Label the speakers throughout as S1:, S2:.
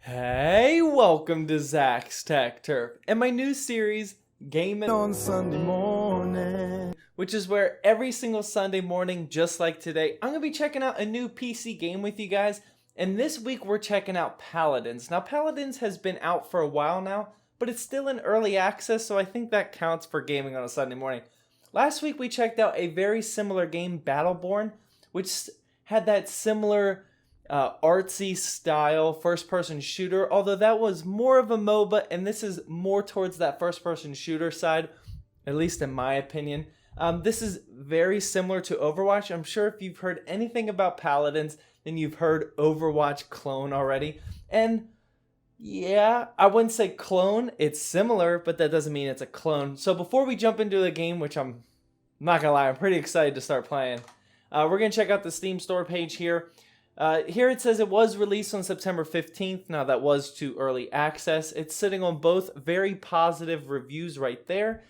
S1: Hey, welcome to Zach's Tech Turf and my new series, Gaming
S2: on Sunday morning,
S1: which is where every single Sunday morning, just like today, I'm going to be checking out a new PC game with you guys. And this week we're checking out Paladins. Now, Paladins has been out for a while now, but it's still in early access, so I think that counts for gaming on a Sunday morning. Last week we checked out a very similar game, Battleborn, which had that similar artsy style first-person shooter, although that was more of a MOBA, and this is more towards that first-person shooter side, at least in my opinion. This is very similar to Overwatch. I'm sure if you've heard anything about Paladins, then you've heard Overwatch clone already. And yeah, I wouldn't say clone. It's similar, but that doesn't mean it's a clone. So before we jump into the game, which I'm not gonna lie, I'm pretty excited to start playing. We're gonna check out the Steam store page here. Here it says it was released on September 15th. Now that was to early access. It's sitting on both very positive reviews right there.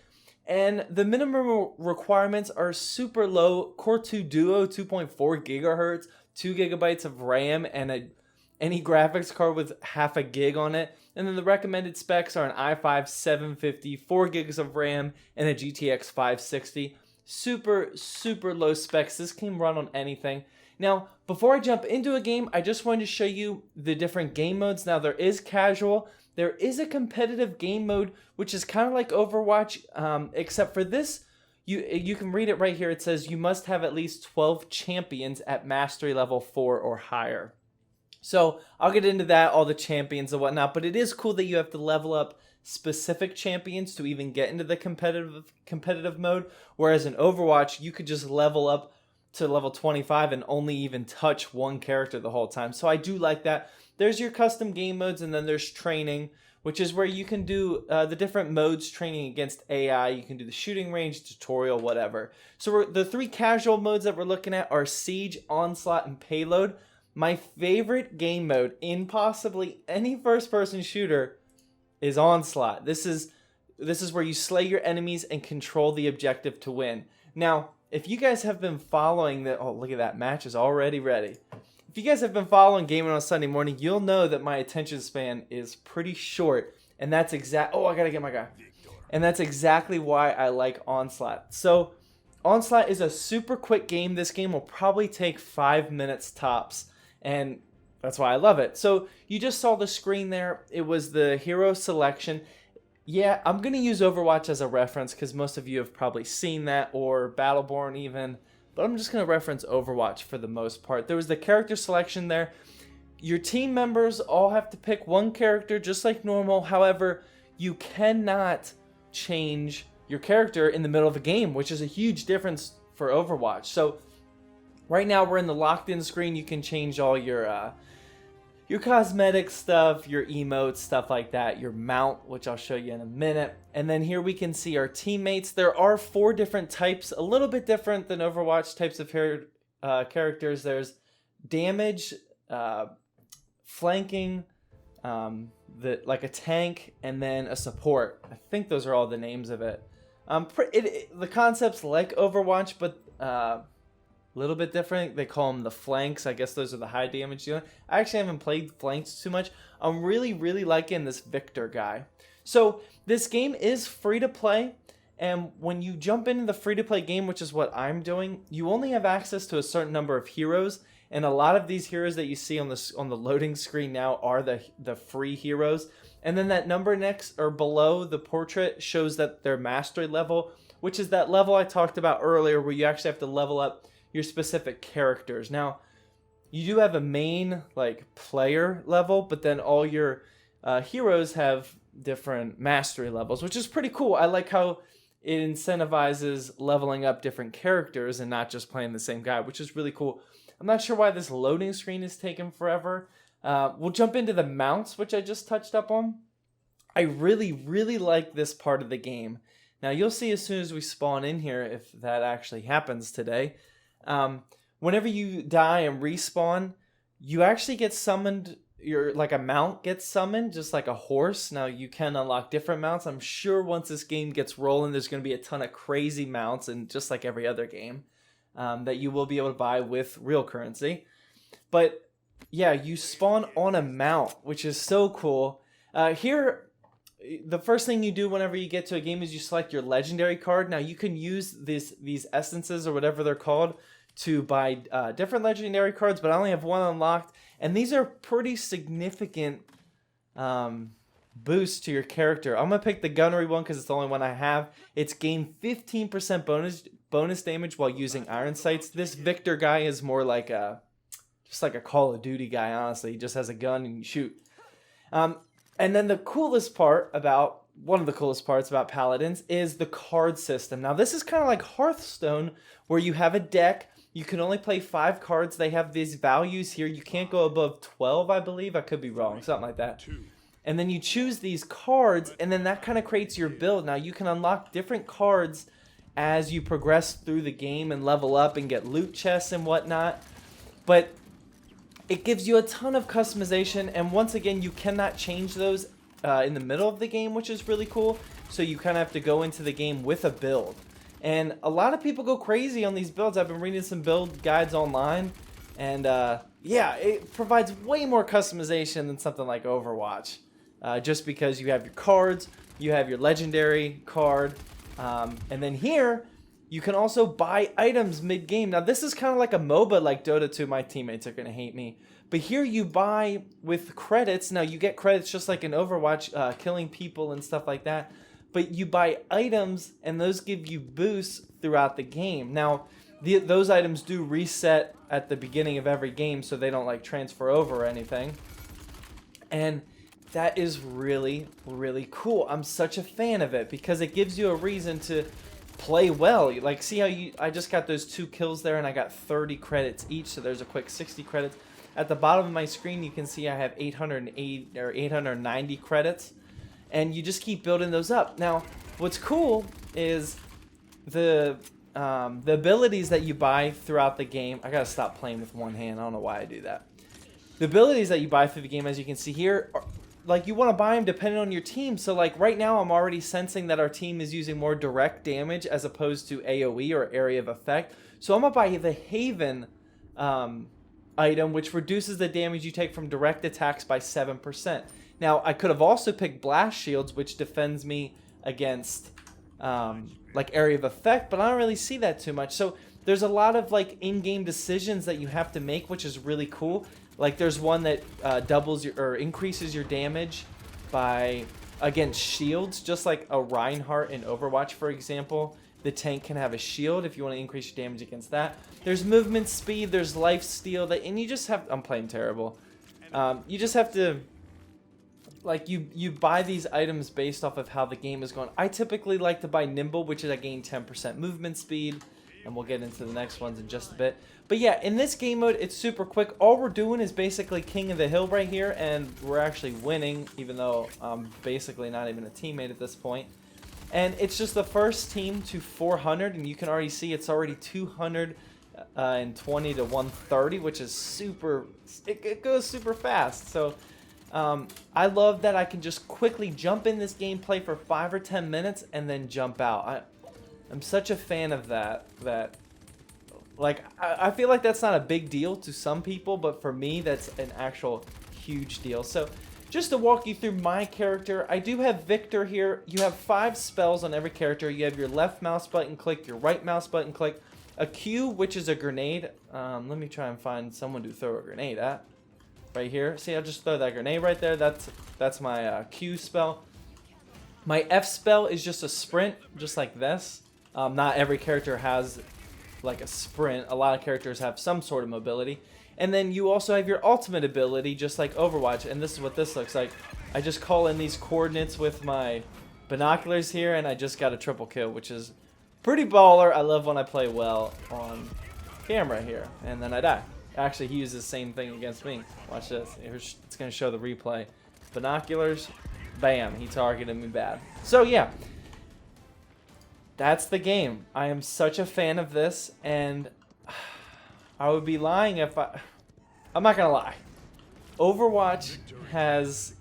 S1: And the minimum requirements are super low. Core 2 Duo, 2.4 gigahertz, 2 gigabytes of RAM, and any graphics card with half a gig on it. And then the recommended specs are an i5 750, 4 gigs of RAM, and a GTX 560. Super low specs. This can run on anything. Now, before I jump into a game, I just wanted to show you the different game modes. Now, there is casual. There is a competitive game mode, which is kind of like Overwatch, except for this, you can read it right here. It says you must have at least 12 champions at mastery level 4 or higher. So I'll get into that, all the champions and whatnot, but it is cool that you have to level up specific champions to even get into the competitive mode, whereas in Overwatch, you could just level up to level 25 and only even touch one character the whole time. So I do like that. There's your custom game modes, and then there's training, which is where you can do the different modes training against AI. You can do the shooting range, tutorial, whatever. So the three casual modes that we're looking at are Siege, Onslaught, and Payload. My favorite game mode in possibly any first-person shooter is Onslaught. This is where you slay your enemies and control the objective to win. Now, if you guys have been following that, oh, look at that, match is already ready. If you guys have been following Gaming on Sunday Morning, you'll know that my attention span is pretty short, and that's oh, I gotta get my guy. And that's exactly why I like Onslaught. So, Onslaught is a super quick game. This game will probably take 5 minutes tops, and that's why I love it. So, you just saw the screen there. It was the hero selection. Yeah, I'm going to use Overwatch as a reference because most of you have probably seen that, or Battleborn even, but I'm just going to reference Overwatch for the most part. There was the character selection there. Your team members all have to pick one character just like normal. However, you cannot change your character in the middle of a game, which is a huge difference for Overwatch. So right now we're in the locked in screen. You can change all your cosmetic stuff, your emotes, stuff like that, your mount, which I'll show you in a minute. And then here we can see our teammates. There are 4 different types, a little bit different than Overwatch types of characters. There's damage, flanking, like a tank, and then a support. I think those are all the names of it. The concept's like Overwatch, but little bit different. They call them the flanks. I guess those are the high damage dealing. I actually haven't played flanks too much. I'm really liking this Victor guy. So this game is free to play, and when you jump into the free to play game, which is what I'm doing, you only have access to a certain number of heroes, and a lot of these heroes that you see on the loading screen now are the free heroes. And then that number next or below the portrait shows that their mastery level, which is that level I talked about earlier, where you actually have to level up your specific characters. Now, you do have a main like player level, but then all your heroes have different mastery levels, which is pretty cool. I like how it incentivizes leveling up different characters and not just playing the same guy, which is really cool. I'm not sure why this loading screen is taking forever. We'll jump into the mounts, which I just touched up on. I really like this part of the game. Now, you'll see as soon as we spawn in here if that actually happens today. Whenever you die and respawn, you actually get summoned. Like a mount gets summoned, just like a horse. Now you can unlock different mounts. I'm sure once this game gets rolling, there's going to be a ton of crazy mounts, and just like every other game, that you will be able to buy with real currency. But yeah, you spawn on a mount, which is so cool. Here, the first thing you do whenever you get to a game is you select your legendary card. Now you can use these essences or whatever they're called to buy different legendary cards, but I only have one unlocked, and these are pretty significant boosts to your character. I'm gonna pick the gunnery one because it's the only one I have. It's gain 15% bonus damage while using iron sights. This Victor guy is more like just like a Call of Duty guy, honestly. He just has a gun and you shoot. And then the coolest part about, one of the coolest parts about Paladins is the card system. Now this is kind of like Hearthstone, where you have a deck. You can only play 5 cards. They have these values here. You can't go above 12, I believe. I could be wrong, something like that. And then you choose these cards, and then that kind of creates your build. Now you can unlock different cards as you progress through the game and level up and get loot chests and whatnot. But it gives you a ton of customization, and once again, you cannot change those in the middle of the game, which is really cool. So you kind of have to go into the game with a build. And a lot of people go crazy on these builds. I've been reading some build guides online, and yeah, it provides way more customization than something like Overwatch. Just because you have your cards, you have your legendary card, and then here, you can also buy items mid-game. Now, this is kind of like a MOBA like Dota 2. My teammates are going to hate me. But here you buy with credits. Now, you get credits just like in Overwatch, killing people and stuff like that. But you buy items, and those give you boosts throughout the game. Now, those items do reset at the beginning of every game, so they don't like transfer over or anything. And that is really, really cool. I'm such a fan of it because it gives you a reason to play well. Like, see how I just got those 2 kills there, and I got 30 credits each, so there's a quick 60 credits. At the bottom of my screen, you can see I have 808 or 890 credits, and you just keep building those up. Now, what's cool is the abilities that you buy throughout the game. I gotta stop playing with one hand. I don't know why I do that. The abilities that you buy through the game, as you can see here, are, like, you want to buy them depending on your team. So like right now I'm already sensing that our team is using more direct damage as opposed to AoE or area of effect. So I'm going to buy the Haven item, which reduces the damage you take from direct attacks by 7%. Now I could have also picked Blast Shields, which defends me against like area of effect, but I don't really see that too much. So there's a lot of like in-game decisions that you have to make, which is really cool. Like there's one that doubles your or increases your damage by against shields, just like a Reinhardt in Overwatch, for example. The tank can have a shield if you want to increase your damage against that. There's movement speed, there's life steal, that, and you just have. I'm playing terrible. You just have to, like, you buy these items based off of how the game is going. I typically like to buy nimble, which is I gain 10% movement speed, and we'll get into the next ones in just a bit. But yeah, in this game mode, it's super quick. All we're doing is basically king of the hill right here, and we're actually winning, even though I'm basically not even a teammate at this point. And it's just the first team to 400, and you can already see it's already 220 to 130, which is super, it goes super fast. So I love that I can just quickly jump in this game, play for 5 or 10 minutes, and then jump out. I'm such a fan of that, like, I feel like that's not a big deal to some people, but for me, that's an actual huge deal. So just to walk you through my character, I do have Victor here. You have 5 spells on every character. You have your left mouse button click, your right mouse button click, a Q, which is a grenade. Let me try and find someone to throw a grenade at. Right here. See, I'll just throw that grenade right there. That's my Q spell. My F spell is just a sprint, just like this. Not every character has like a sprint. A lot of characters have some sort of mobility. And then you also have your ultimate ability, just like Overwatch, and this is what this looks like. I just call in these coordinates with my binoculars here, and I just got a triple kill, which is pretty baller. I love when I play well on camera here, and then I die. Actually, he uses the same thing against me. Watch this. It's going to show the replay. Binoculars, bam, he targeted me bad. So yeah, that's the game. I am such a fan of this, and I would be lying if I'm not gonna lie. Overwatch has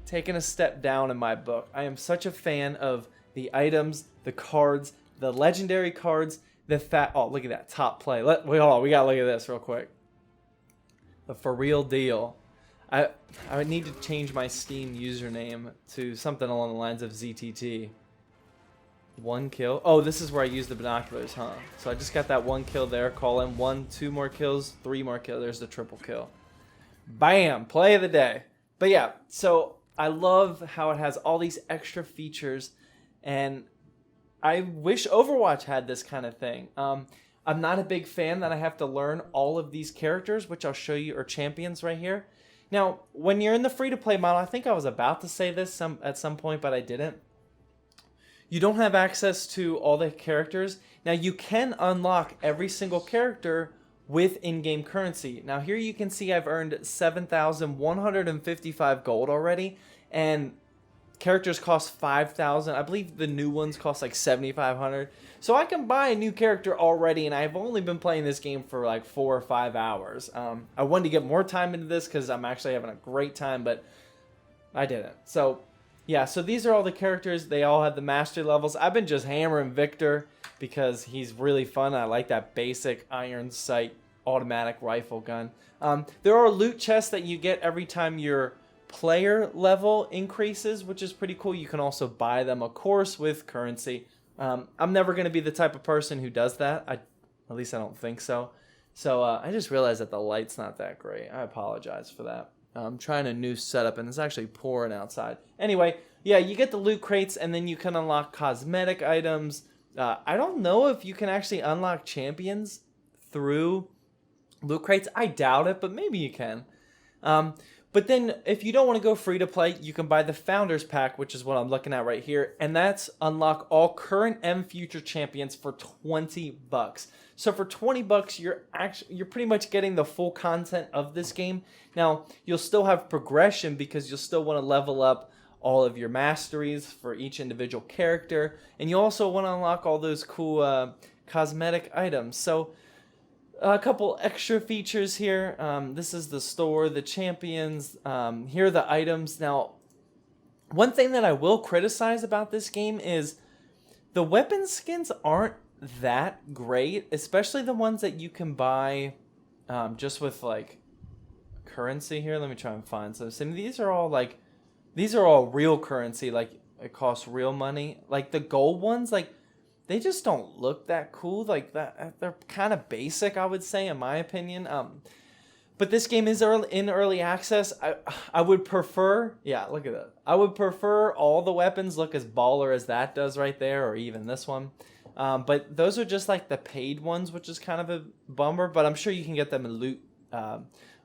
S1: taken a step down in my book. I am such a fan of the items, the cards, the legendary cards, oh, look at that top play. Wait, hold on. We gotta look at this real quick. The for real deal. I would need to change my Steam username to something along the lines of ZTT. 1 kill. Oh, this is where I use the binoculars, huh? So I just got that 1 kill there. Call in 1, 2 more kills, 3 more kills. There's the triple kill. Bam! Play of the day. But yeah, so I love how it has all these extra features, and I wish Overwatch had this kind of thing. I'm not a big fan that I have to learn all of these characters, which I'll show you are champions right here. Now, when you're in the free-to-play model, I think I was about to say this at some point, but I didn't. You don't have access to all the characters. Now, you can unlock every single character with in-game currency. Now, here you can see I've earned 7,155 gold already, and characters cost 5,000. I believe the new ones cost like 7,500. So I can buy a new character already, and I've only been playing this game for like 4 or 5 hours. I wanted to get more time into this because I'm actually having a great time, but I didn't. So yeah, so these are all the characters. They all have the mastery levels. I've been just hammering Victor because he's really fun. I like that basic iron sight automatic rifle gun. There are loot chests that you get every time your player level increases, which is pretty cool. You can also buy them, of course, with currency. I'm never going to be the type of person who does that. At least I don't think so. So I just realized that the light's not that great. I apologize for that. I'm trying a new setup, and it's actually pouring outside. Anyway, yeah, you get the loot crates, and then you can unlock cosmetic items. I don't know if you can actually unlock champions through loot crates. I doubt it, but maybe you can. But then if you don't want to go free to play, you can buy the Founders Pack, which is what I'm looking at right here. And that's unlock all current and future champions for $20. So for $20, you're pretty much getting the full content of this game. Now, you'll still have progression because you'll still want to level up all of your masteries for each individual character. And you also want to unlock all those cool cosmetic items. So a couple extra features here. This is the store, the champions. Here are the items. Now, one thing that I will criticize about this game is the weapon skins aren't that great, especially the ones that you can buy just with like currency here. Let me try and find some. So these are all real currency. Like it costs real money. Like the gold ones, like they just don't look that cool. Like that, they're kind of basic, I would say, in my opinion. But this game is in early access. I would prefer, yeah, look at that. I would prefer all the weapons look as baller as that does right there, or even this one. But those are just like the paid ones, which is kind of a bummer. But I'm sure you can get them in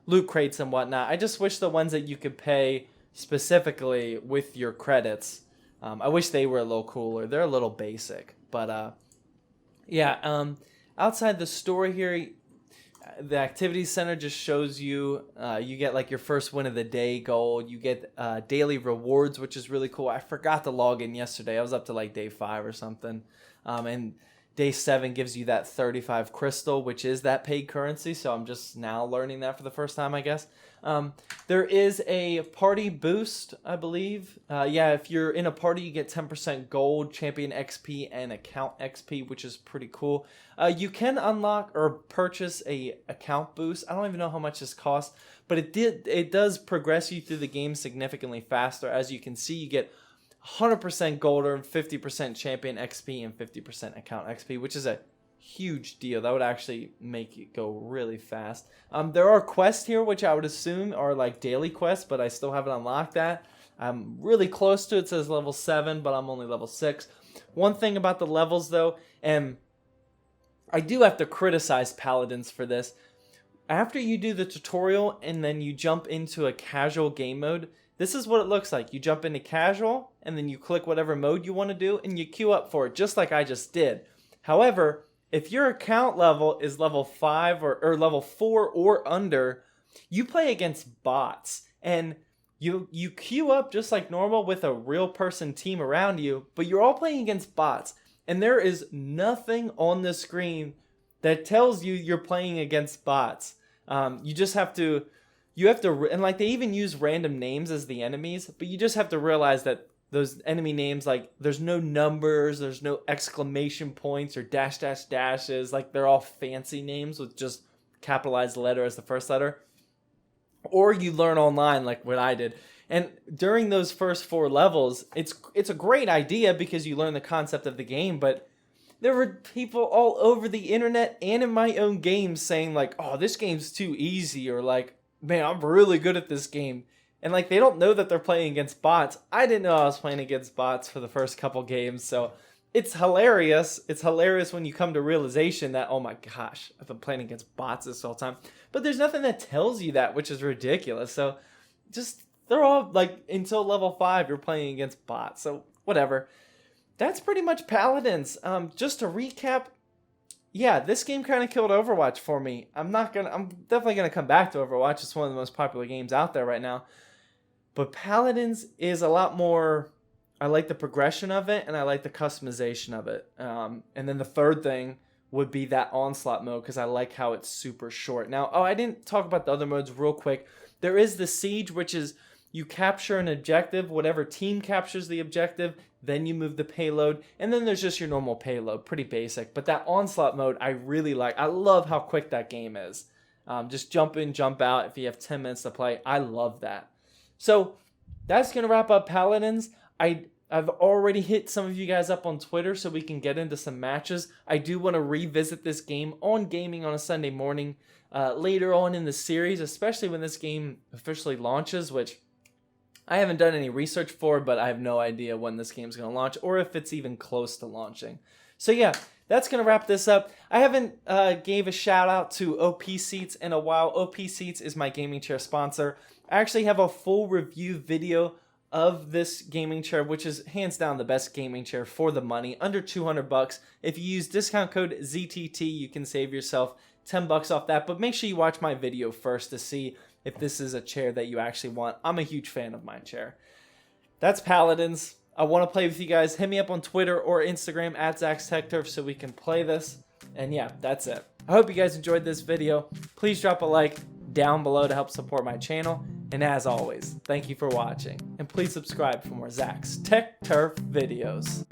S1: loot crates and whatnot. I just wish the ones that you could pay specifically with your credits. I wish they were a little cooler. They're a little basic. But yeah, outside the story here, the activities center just shows you, you get like your first win of the day gold. You get daily rewards, which is really cool. I forgot to log in yesterday. I was up to like day 5 or something. And day 7 gives you that 35 crystal, which is that paid currency. So I'm just now learning that for the first time, I guess. There is a party boost, I believe. Yeah, if you're in a party, you get 10% gold, champion XP, and account XP, which is pretty cool. You can unlock or purchase a account boost. I don't even know how much this costs, but it does progress you through the game significantly faster. As you can see, you get 100% gold or 50% champion XP and 50% account XP, which is a huge deal. That would actually make it go really fast. There are quests here, which I would assume are like daily quests, but I still haven't unlocked that. I'm really close to it. It says level 7, but I'm only level 6. One thing about the levels, though, and I do have to criticize Paladins for this. After you do the tutorial and then you jump into a casual game mode, this is what it looks like. You jump into casual, and then you click whatever mode you want to do, and you queue up for it, just like I just did. However, if your account level is level 5 or level 4 or under, you play against bots. And you queue up just like normal with a real person team around you, but you're all playing against bots. And there is nothing on the screen that tells you you're playing against bots. You just have to... and like they even use random names as the enemies, but you just have to realize that those enemy names, like there's no numbers, there's no exclamation points or dashes, like they're all fancy names with just capitalized letter as the first letter. or you learn online like what I did. And during those first 4 levels, it's a great idea because you learn the concept of the game, but there were people all over the internet and in my own games saying like, oh, this game's too easy, or like, man, I'm really good at this game. And like, they don't know that they're playing against bots. I didn't know I was playing against bots for the first couple games, so it's hilarious. It's hilarious when you come to realization that, oh my gosh, I've been playing against bots this whole time. But there's nothing that tells you that, which is ridiculous. So just, they're all like, until level 5, you're playing against bots. So whatever. That's pretty much Paladins. Just to recap, yeah, this game kind of killed Overwatch for me. I'm definitely gonna come back to Overwatch. It's one of the most popular games out there right now. But Paladins is a lot more, I like the progression of it, and I like the customization of it. And then the third thing would be that onslaught mode, because I like how it's super short. Now, I didn't talk about the other modes real quick. There is the siege, which is you capture an objective, whatever team captures the objective, then you move the payload, and then there's just your normal payload, pretty basic. But that onslaught mode, I really like. I love how quick that game is. Just jump in, jump out if you have 10 minutes to play. I love that. So that's going to wrap up Paladins. I've already hit some of you guys up on Twitter so we can get into some matches. I do want to revisit this game on Gaming on a Sunday morning later on in the series, especially when this game officially launches, which I haven't done any research for, but I have no idea when this game's going to launch or if it's even close to launching. So yeah, that's going to wrap this up. I haven't gave a shout out to OP Seats in a while. OP Seats is my gaming chair sponsor. I actually have a full review video of this gaming chair, which is hands down the best gaming chair for the money, under $200. If you use discount code ZTT, you can save yourself $10 off that. But make sure you watch my video first to see if this is a chair that you actually want. I'm a huge fan of my chair. That's Paladins. I want to play with you guys. Hit me up on Twitter or Instagram at zachstechturf so we can play this. And yeah, that's it. I hope you guys enjoyed this video. Please drop a like down below to help support my channel. And as always, thank you for watching. And please subscribe for more Zach's Tech Turf videos.